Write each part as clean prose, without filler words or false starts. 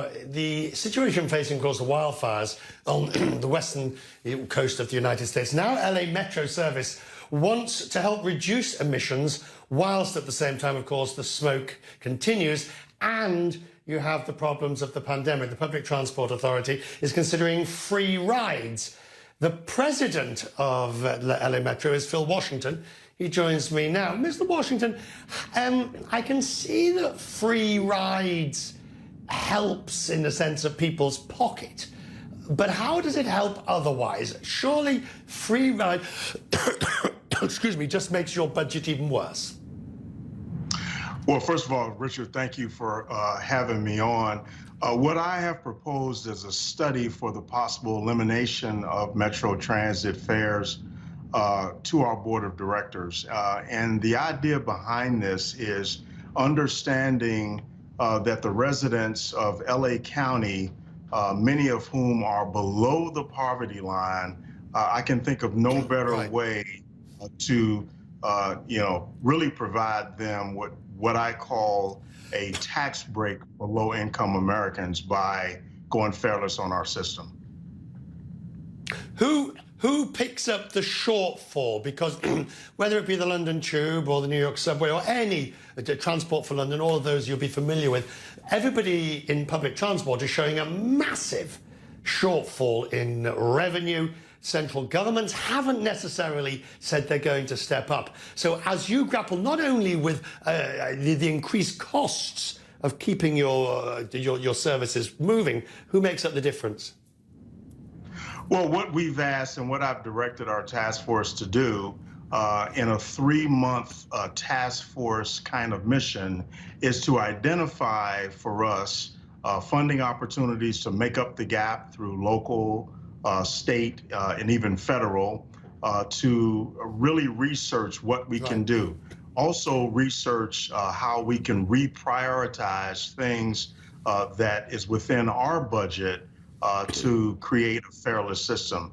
Now, the situation facing, of course, the wildfires on the western coast of the United States. Now, LA Metro service wants to help reduce emissions, whilst at the same time, of course, the smoke continues, and you have the problems of the pandemic. The Public Transport Authority is considering free rides. The president of LA Metro is Phil Washington. He joins me now. Mr. Washington, I can see that free rides helps in the sense of people's pocket, but how does it help otherwise? Surely free ride, excuse me, just makes your budget even worse. Well, first of all, Richard, thank you for having me on. What I have proposed is a study for the possible elimination of Metro Transit fares to our board of directors. And the idea behind this is understanding that the residents of LA County, many of whom are below the poverty line, I can think of no better way to really provide them what I call a tax break for low-income Americans by going fareless on our system. Who picks up the shortfall? Because whether it be the London Tube or the New York Subway or any Transport for London, all of those you'll be familiar with, everybody in public transport is showing a massive shortfall in revenue. Central governments haven't necessarily said they're going to step up. So as you grapple not only with the increased costs of keeping your services moving, who makes up the difference? Well, what we've asked and what I've directed our task force to do in a 3-month task force kind of mission is to identify for us funding opportunities to make up the gap through local, state, and even federal, to really research what we can do. Also research how we can reprioritize things that is within our budget to create a fareless system.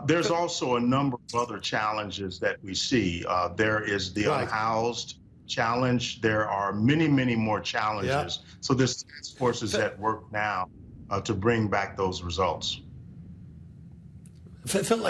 There's also a number of other challenges that we see. There is the unhoused challenge. There are many, many more challenges. So this task force is at work now to bring back those results. Phil,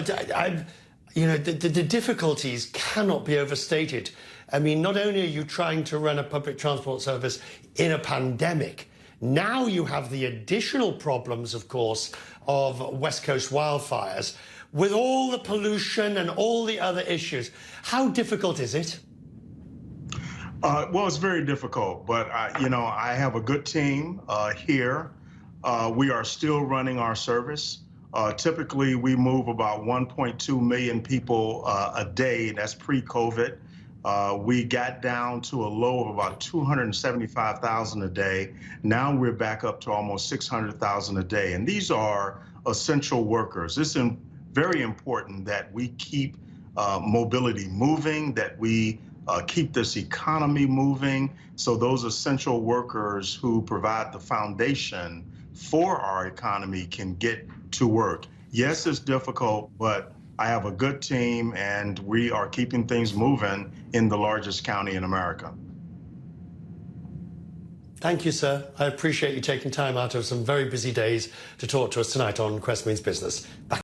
the difficulties cannot be overstated. I mean, not only are you trying to run a public transport service in a pandemic, now you have the additional problems, of course, of West Coast wildfires, with all the pollution and all the other issues. How difficult is it? Well, it's very difficult, but I have a good team here. We are still running our service. Typically, we move about 1.2 million people a day. That's pre-COVID. We got down to a low of about 275,000 a day. Now we're back up to almost 600,000 a day. And these are essential workers. It's very important that we keep mobility moving, that we keep this economy moving, so those essential workers who provide the foundation for our economy can get to work. Yes, it's difficult, but I have a good team, and we are keeping things moving in the largest county in America. Thank you, sir. I appreciate you taking time out of some very busy days to talk to us tonight on Quest Means Business.